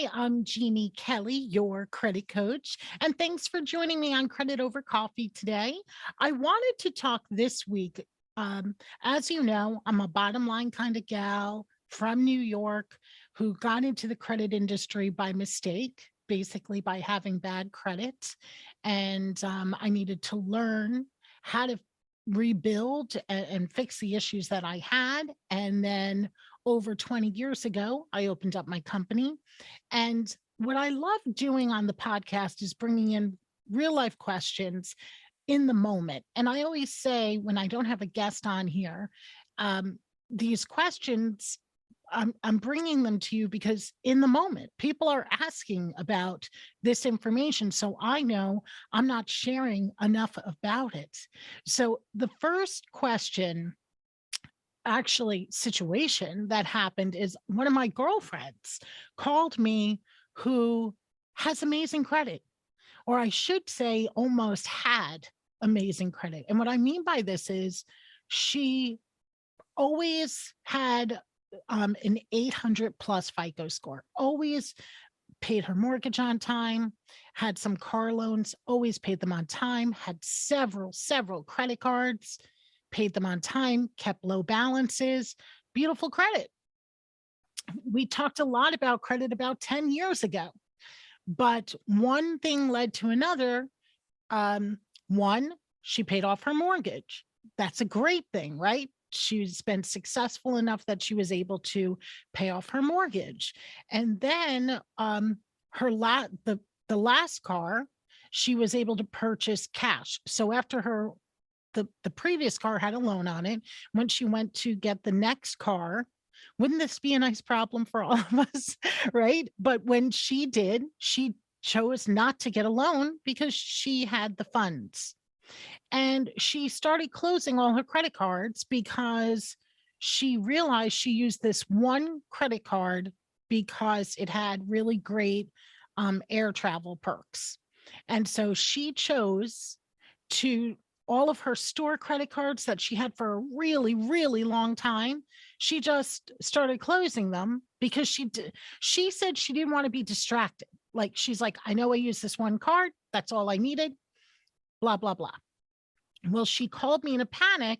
Hi, I'm Jeannie Kelly, your credit coach, and thanks for joining me on Credit Over Coffee today. I wanted to talk this week. As you know, I'm a bottom line kind of gal from New York who got into the credit industry by mistake, basically by having bad credit. And I needed to learn how to rebuild and fix the issues that I had. And then over 20 years ago, I opened up my company, and what I love doing on the podcast is bringing in real life questions in the moment. And I always say when I don't have a guest on here, um, these questions, I'm bringing them to you because in the moment, people are asking about this information. So I know I'm not sharing enough about it. So the first question, actually situation that happened, is one of my girlfriends called me, who has amazing credit, or I should say almost had amazing credit. And what I mean by this is she always had an 800 plus FICO score, always paid her mortgage on time, had some car loans, always paid them on time, had several credit cards, paid them on time, kept low balances, beautiful credit. We talked a lot about credit about 10 years ago, but one thing led to another. One, she paid off her mortgage. That's a great thing, right? She's been successful enough that she was able to pay off her mortgage. And then the last car, she was able to purchase cash. So after the previous car had a loan on it, when she went to get the next car, wouldn't this be a nice problem for all of us? Right? But when she did, she chose not to get a loan because she had the funds. And she started closing all her credit cards because she realized she used this one credit card because it had really great air travel perks. And so she chose to, all of her store credit cards that she had for a really long time, she just started closing them because she said she didn't want to be distracted. Like, she's like, I know I use this one card, that's all I needed, blah blah blah. Well, she called me in a panic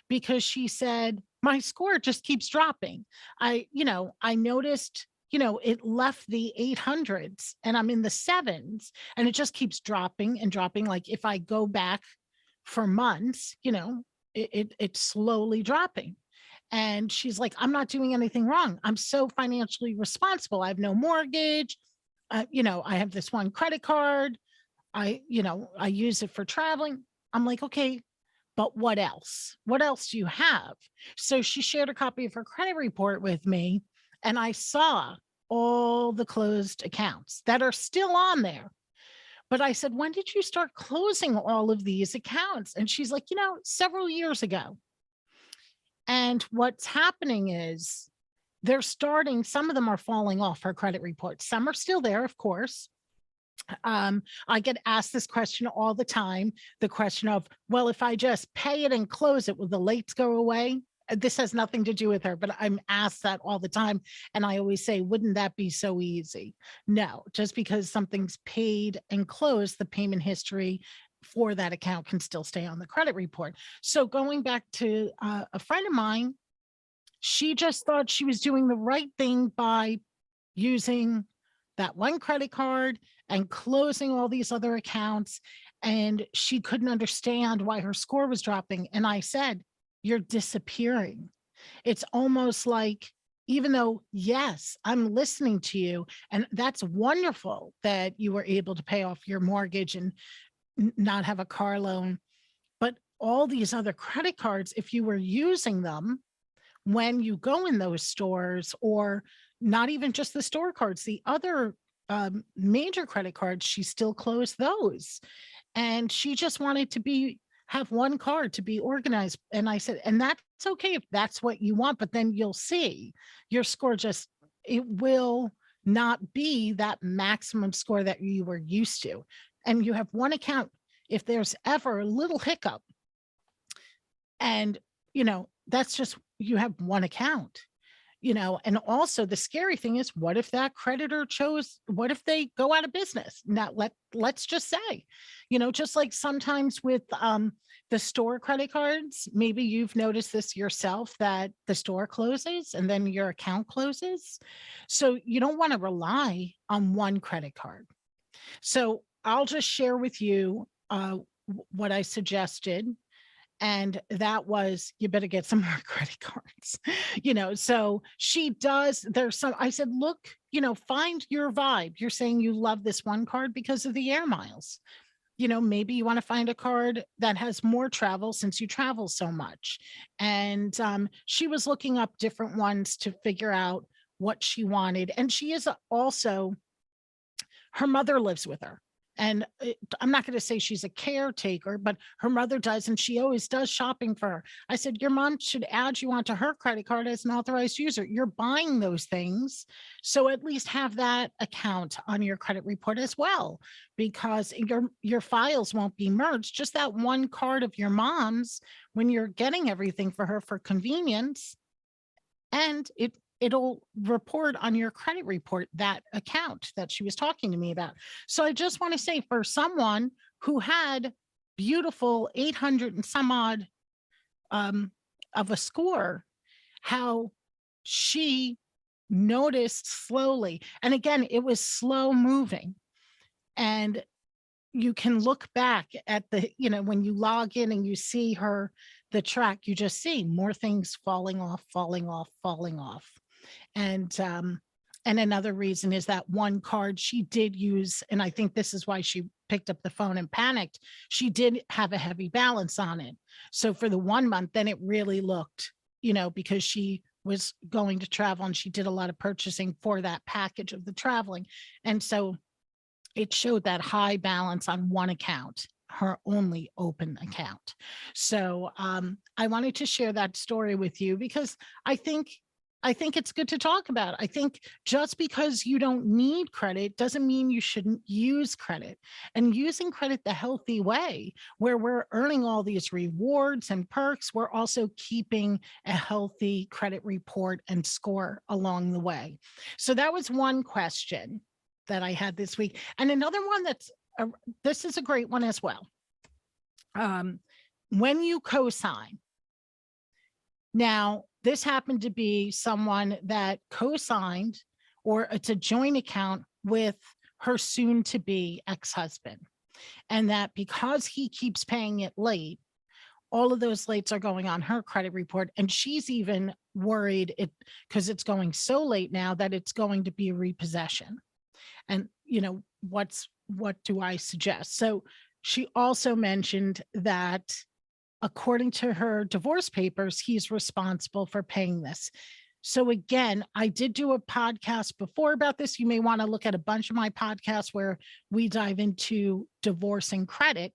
because she said, my score just keeps dropping. I noticed, it left the 800s and I'm in the sevens, and it just keeps dropping and dropping. Like, if I go back for months, it's slowly dropping. And she's like, I'm not doing anything wrong. I'm so financially responsible. I have no mortgage. I have this one credit card. I use it for traveling. I'm like, okay, but what else? What else do you have? So she shared a copy of her credit report with me, and I saw all the closed accounts that are still on there. But I said, when did you start closing all of these accounts? And she's like, several years ago. And what's happening is some of them are falling off her credit report. Some are still there, of course. I get asked this question all the time, the question of, well, if I just pay it and close it, will the lates go away? This has nothing to do with her, but I'm asked that all the time. And I always say, wouldn't that be so easy? No, just because something's paid and closed, the payment history for that account can still stay on the credit report. So going back to a friend of mine, she just thought she was doing the right thing by using that one credit card and closing all these other accounts. And she couldn't understand why her score was dropping. And I said, you're disappearing. It's almost like, even though, yes, I'm listening to you, and that's wonderful that you were able to pay off your mortgage and not have a car loan. But all these other credit cards, if you were using them when you go in those stores, or not even just the store cards, the other major credit cards, she still closed those. And she just wanted to have one card to be organized. And I said, and that's okay if that's what you want, but then you'll see your score it will not be that maximum score that you were used to. And you have one account. If there's ever a little hiccup, and that's just, you have one account. And also the scary thing is, what if that creditor what if they go out of business? Now let's just say, just like sometimes with the store credit cards, maybe you've noticed this yourself, that the store closes and then your account closes. So you don't want to rely on one credit card. So I'll just share with you what I suggested, and that was, you better get some more credit cards. So she does, there's some, I said, look, find your vibe. You're saying you love this one card because of the air miles. Maybe you want to find a card that has more travel since you travel so much. And she was looking up different ones to figure out what she wanted. And she is also, her mother lives with her. And I'm not going to say she's a caretaker, but her mother does, and she always does shopping for her. I said, your mom should add you onto her credit card as an authorized user. You're buying those things, so at least have that account on your credit report as well, because your files won't be merged. Just that one card of your mom's, when you're getting everything for her for convenience, and it'll report on your credit report, that account that she was talking to me about. So I just want to say, for someone who had beautiful 800 and some odd of a score, how she noticed slowly. And again, it was slow moving. And you can look back at when you log in and you see the track, you just see more things falling off, falling off, falling off. And another reason is that one card she did use, and I think this is why she picked up the phone and panicked. She did have a heavy balance on it. So for the 1 month, then it really looked, because she was going to travel and she did a lot of purchasing for that package of the traveling. And so it showed that high balance on one account, her only open account. So I wanted to share that story with you because I think it's good to talk about. I think just because you don't need credit doesn't mean you shouldn't use credit. And using credit the healthy way, where we're earning all these rewards and perks, we're also keeping a healthy credit report and score along the way. So that was one question that I had this week. And another one this is a great one as well. When you co-sign, now, this happened to be someone that co-signed, or it's a joint account with her soon-to-be ex-husband. And that because he keeps paying it late, all of those lates are going on her credit report. And she's even worried because it's going so late now that it's going to be a repossession. And, what do I suggest? So she also mentioned that according to her divorce papers, he's responsible for paying this. So again, I did do a podcast before about this. You may want to look at a bunch of my podcasts where we dive into divorce and credit.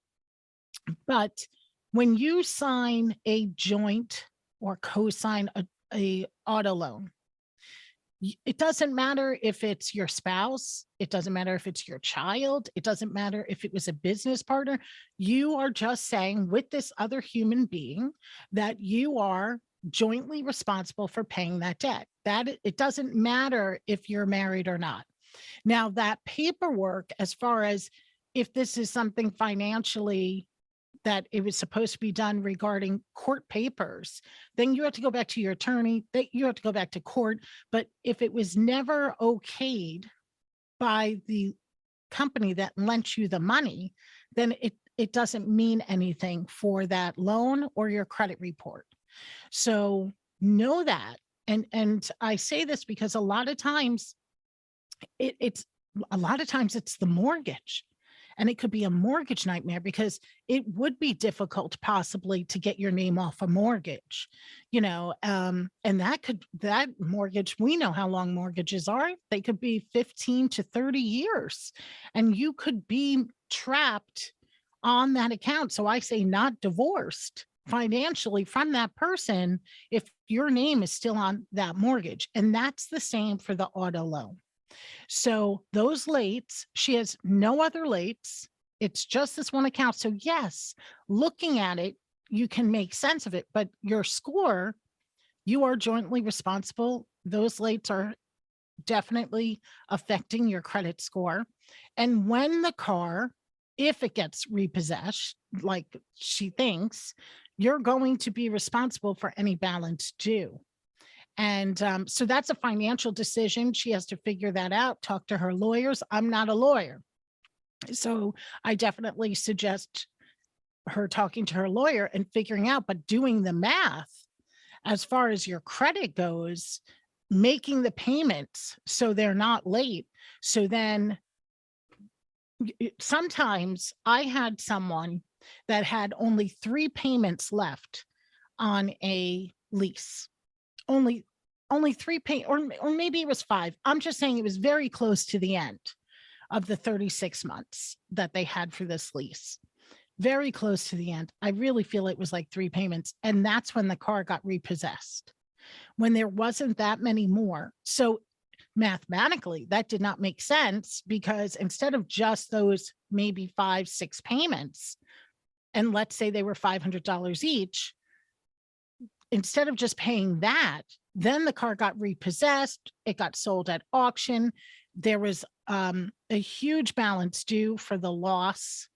But when you sign a joint or co-sign a auto loan, it doesn't matter if it's your spouse. It doesn't matter if it's your child. It doesn't matter if it was a business partner. You are just saying with this other human being that you are jointly responsible for paying that debt. That it doesn't matter if you're married or not. Now, that paperwork, as far as if this is something financially that it was supposed to be done regarding court papers, then you have to go back to your attorney, that you have to go back to court. But if it was never okayed by the company that lent you the money, then it doesn't mean anything for that loan or your credit report. So know that. And I say this because a lot of times it's the mortgage. And it could be a mortgage nightmare because it would be difficult possibly to get your name off a mortgage, and that mortgage, we know how long mortgages are. They could be 15 to 30 years and you could be trapped on that account. So I say not divorced financially from that person if your name is still on that mortgage. And that's the same for the auto loan. So those lates, she has no other lates. It's just this one account. So yes, looking at it, you can make sense of it, but your score You are jointly responsible. Those lates are definitely affecting your credit score. And when the car, if it gets repossessed, like she thinks, you're going to be responsible for any balance due. And so that's a financial decision. She has to figure that out, talk to her lawyers. I'm not a lawyer. So I definitely suggest her talking to her lawyer and figuring out, but doing the math as far as your credit goes, making the payments so they're not late. So then sometimes I had someone that had only 3 payments left on a lease. Only only 3 or maybe it was 5. I'm just saying it was very close to the end of the 36 months that they had for this lease. Very close to the end. I really feel it was like 3 payments, and that's when the car got repossessed, when there wasn't that many more. So mathematically, that did not make sense because instead of just those maybe 5, 6 payments, and let's say they were $500 each, instead of just paying that, then the car got repossessed. It got sold at auction. There was a huge balance due for the loss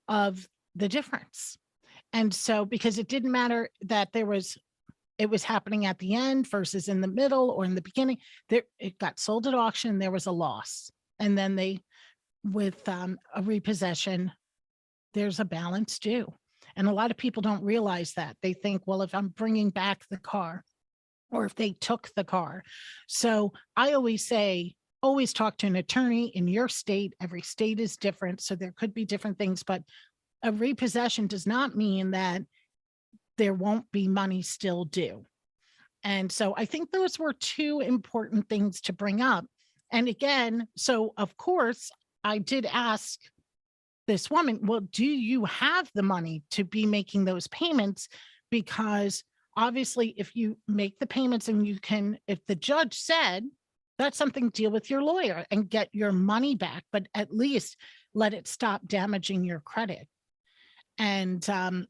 of the difference. And so, because it didn't matter that it was happening at the end versus in the middle or in the beginning, it got sold at auction. There was a loss. And then with a repossession, there's a balance due. And a lot of people don't realize that. They think, well, if I'm bringing back the car or if they took the car. So I always say, always talk to an attorney in your state. Every state is different. So there could be different things, but a repossession does not mean that there won't be money still due. And so I think those were two important things to bring up. And again, so of course, I did ask this woman, well, do you have the money to be making those payments? Because obviously, if you make the payments and if the judge said that's something, deal with your lawyer and get your money back, but at least let it stop damaging your credit. And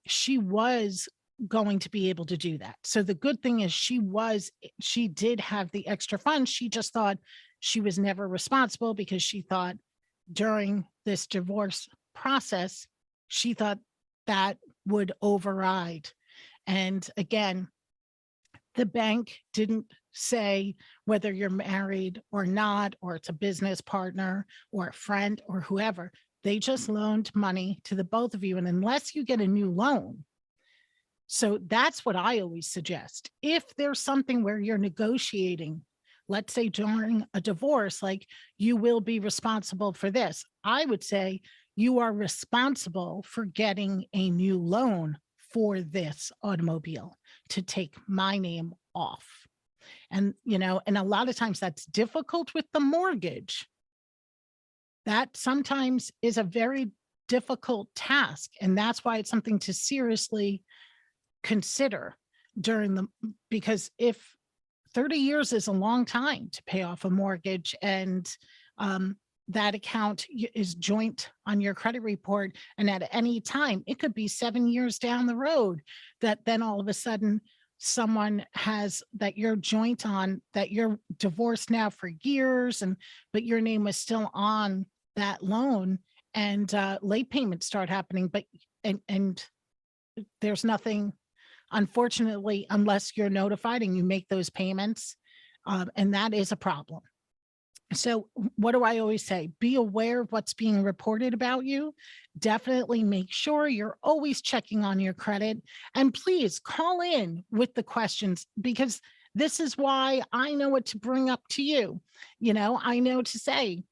she was going to be able to do that. So the good thing is she did have the extra funds. She just thought she was never responsible because she thought during this divorce process, she thought that would override. And again, the bank didn't say whether you're married or not, or it's a business partner or a friend or whoever. They just loaned money to the both of you. And unless you get a new loan, so that's what I always suggest. If there's something where you're negotiating, let's say during a divorce, like you will be responsible for this, I would say you are responsible for getting a new loan for this automobile to take my name off. And, and a lot of times that's difficult with the mortgage. That sometimes is a very difficult task. And that's why it's something to seriously consider because if 30 years is a long time to pay off a mortgage, and that account is joint on your credit report, and at any time, it could be 7 years down the road that then all of a sudden someone has that you're joint on, that you're divorced now for years, but your name was still on that loan, and late payments start happening, and there's nothing, unfortunately, unless you're notified and you make those payments, and that is a problem. So what do I always say? Be aware of what's being reported about you. Definitely make sure you're always checking on your credit, and please call in with the questions, because this is why I know what to bring up to you. I know to say,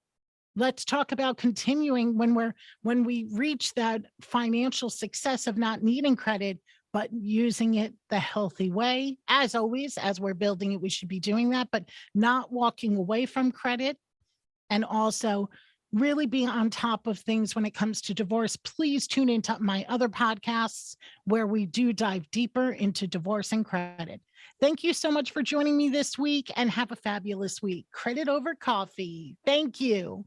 let's talk about continuing when we reach that financial success of not needing credit, but using it the healthy way. As always, as we're building it, we should be doing that, but not walking away from credit, and also really being on top of things when it comes to divorce. Please tune into my other podcasts where we do dive deeper into divorce and credit. Thank you so much for joining me this week, and have a fabulous week. Credit over coffee. Thank you.